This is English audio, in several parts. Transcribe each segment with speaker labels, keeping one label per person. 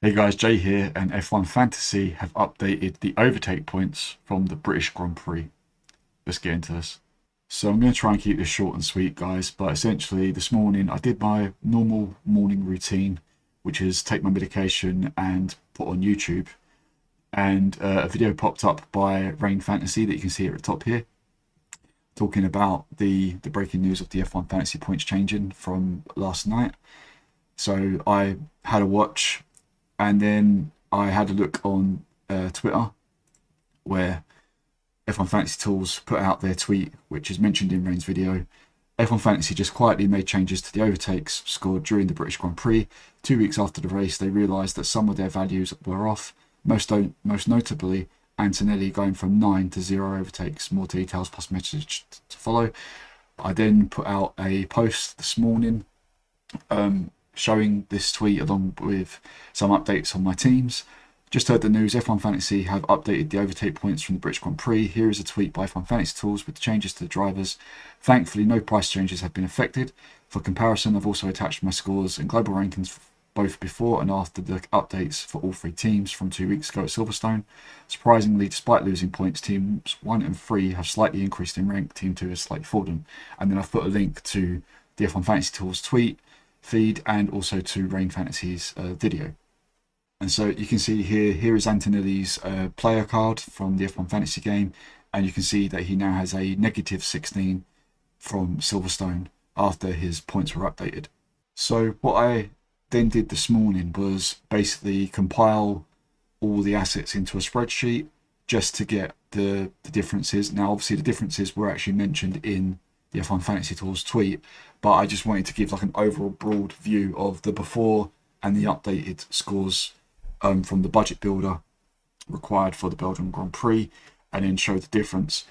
Speaker 1: Hey guys, Jay here, and F1 Fantasy have updated the overtake points from the British Grand Prix. Let's get into this. So I'm going to try and keep this short and sweet, guys, but essentially this morning I did my normal morning routine, which is take my medication and put on YouTube, and a video popped up by Rein Fantasy that you can see at the top here, talking about the breaking news of the F1 Fantasy points changing from last night. So I had a watch, and then I had a look on Twitter where F1 Fantasy Tools put out their tweet, which is mentioned in Rain's video. F1 Fantasy just quietly made changes to the overtakes scored during the British Grand Prix. 2 weeks after the race, they realised that some of their values were off, most notably Antonelli going from 9 to 0 overtakes. More details plus message to follow. I then put out a post this morning showing this tweet along with some updates on my teams. Just heard the news, F1 Fantasy have updated the overtake points from the British Grand Prix. Here is a tweet by F1 Fantasy Tools with the changes to the drivers. Thankfully, no price changes have been affected. For comparison, I've also attached my scores and global rankings both before and after the updates for all three teams from 2 weeks ago at Silverstone. Surprisingly, despite losing points, teams 1 and 3 have slightly increased in rank, team 2 has slightly fallen. And then I've put a link to the F1 Fantasy Tools tweet feed and also to Rein Fantasy's video. And so you can see here is Antonelli's player card from the F1 Fantasy game, and you can see that he now has a negative 16 from Silverstone after his points were updated. So what I then did this morning was basically compile all the assets into a spreadsheet just to get the differences. Now obviously the differences were actually mentioned in the F1 Fantasy Tools tweet, but I just wanted to give like an overall broad view of the before and the updated scores from the budget builder required for the Belgian Grand Prix, and then show the difference.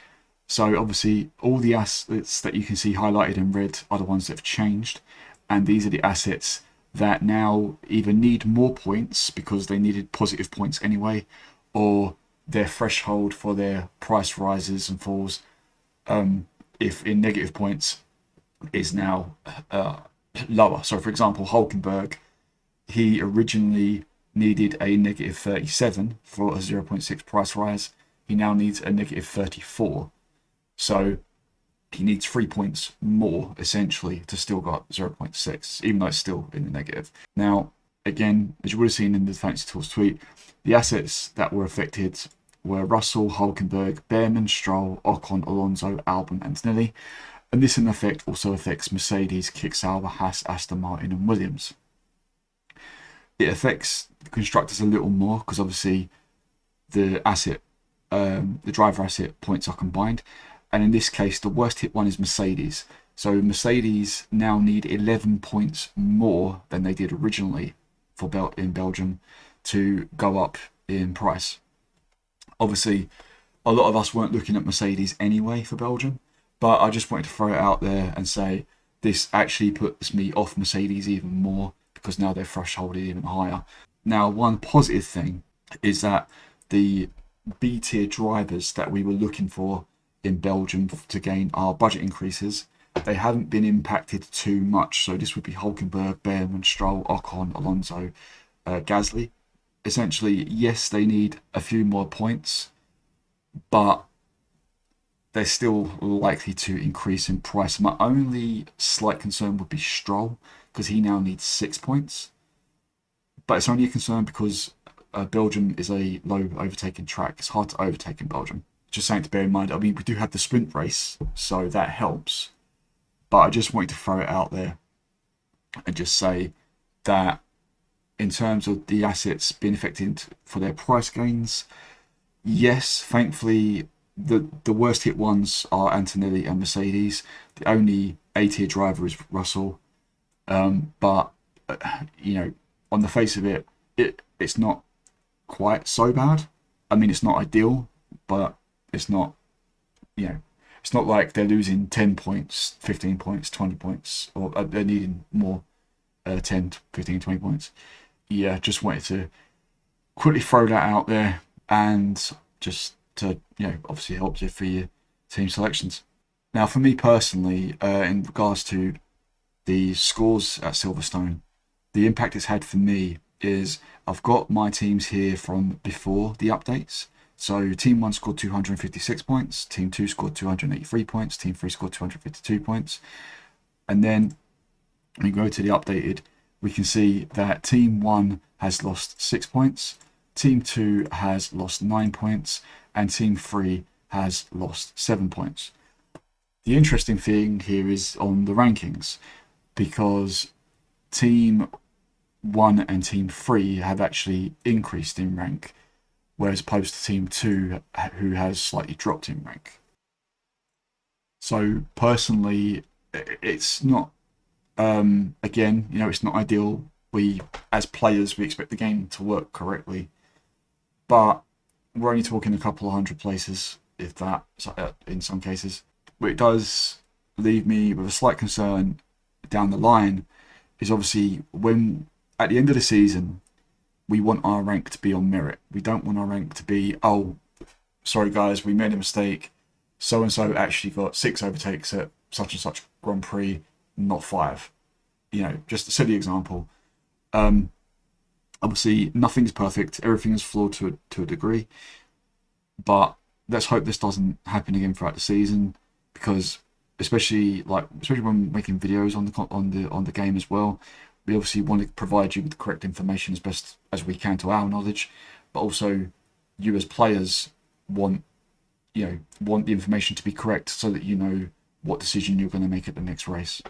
Speaker 1: So obviously all the assets that you can see highlighted in red are the ones that have changed, and these are the assets that now either need more points because they needed positive points anyway, or their threshold for their price rises and falls, if in negative points, is now lower. So for example, Hulkenberg, he originally needed a negative 37 for a 0.6 price rise. He now needs a negative 34. So he needs 3 points more essentially to still got 0.6, even though it's still in the negative. Now, again, as you would have seen in the Fantasy Tools tweet, the assets that were affected were Russell, Hulkenberg, Behrman, Stroll, Ocon, Alonso, Albon, and Antonelli. And this in effect also affects Mercedes, Sauber, HAAS, Aston Martin, and Williams. It affects the constructors a little more because obviously the driver asset points are combined, and in this case the worst hit one is Mercedes. So Mercedes now need 11 points more than they did originally in Belgium to go up in price. Obviously a lot of us weren't looking at Mercedes anyway for Belgium, but I just wanted to throw it out there and say this actually puts me off Mercedes even more because now their threshold is even higher. Now, one positive thing is that the B tier drivers that we were looking for in Belgium to gain our budget increases, they haven't been impacted too much. So this would be Hulkenberg, Behrman, Stroll, Ocon, Alonso, Gasly. Essentially, yes, they need a few more points, but they're still likely to increase in price. My only slight concern would be Stroll, because he now needs 6 points. But it's only a concern because Belgium is a low overtaking track. It's hard to overtake in Belgium. Just something to bear in mind. I mean, we do have the sprint race, so that helps. But I just wanted to throw it out there and just say that in terms of the assets being affected for their price gains, yes, thankfully the worst hit ones are Antonelli and Mercedes. The only A tier driver is Russell. But you know, on the face of it, it's not quite so bad. I mean, it's not ideal, but it's not, it's not like they're losing 10 points, 15 points, 20 points, or they're needing more 10, 15, 20 points. Yeah, just wanted to quickly throw that out there and just to, obviously help you for your team selections. Now, for me personally, in regards to the scores at Silverstone, the impact it's had for me is I've got my teams here from before the updates. So Team 1 scored 256 points, Team 2 scored 283 points, Team 3 scored 252 points. And then when we go to the updated, we can see that Team 1 has lost 6 points, Team 2 has lost 9 points, and Team 3 has lost 7 points. The interesting thing here is on the rankings, because Team 1 and Team 3 have actually increased in rank, whereas opposed to Team 2, who has slightly dropped in rank. So personally, it's not, again, you know, it's not ideal. We, as players, we expect the game to work correctly, but we're only talking a couple of hundred places, if that, in some cases. But it does leave me with a slight concern down the line, is obviously when, at the end of the season, we want our rank to be on merit. We don't want our rank to be, oh, sorry guys, we made a mistake. So-and-so actually got 6 overtakes at such and such Grand Prix, not 5. You know, just a silly example. Obviously, nothing's perfect. Everything is flawed to a degree. But let's hope this doesn't happen again throughout the season, because especially when making videos on the game as well, we obviously want to provide you with the correct information as best as we can to our knowledge, but also you as players want the information to be correct so that you know what decision you're going to make at the next race.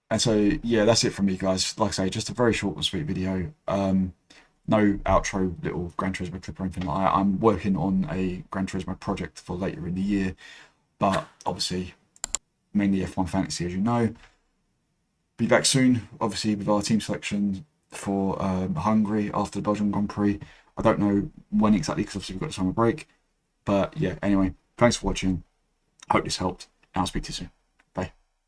Speaker 1: And so yeah, that's it from me, guys. Like I say, just a very short and sweet video. No outro, little Gran Turismo clip or anything like that. I'm working on a Gran Turismo project for later in the year, but obviously mainly F1 Fantasy, as you know. Be back soon, obviously, with our team selection for Hungary after the Belgian Grand Prix. I don't know when exactly, because obviously we've got the summer break. But yeah, anyway, thanks for watching. Hope this helped, and I'll speak to you soon.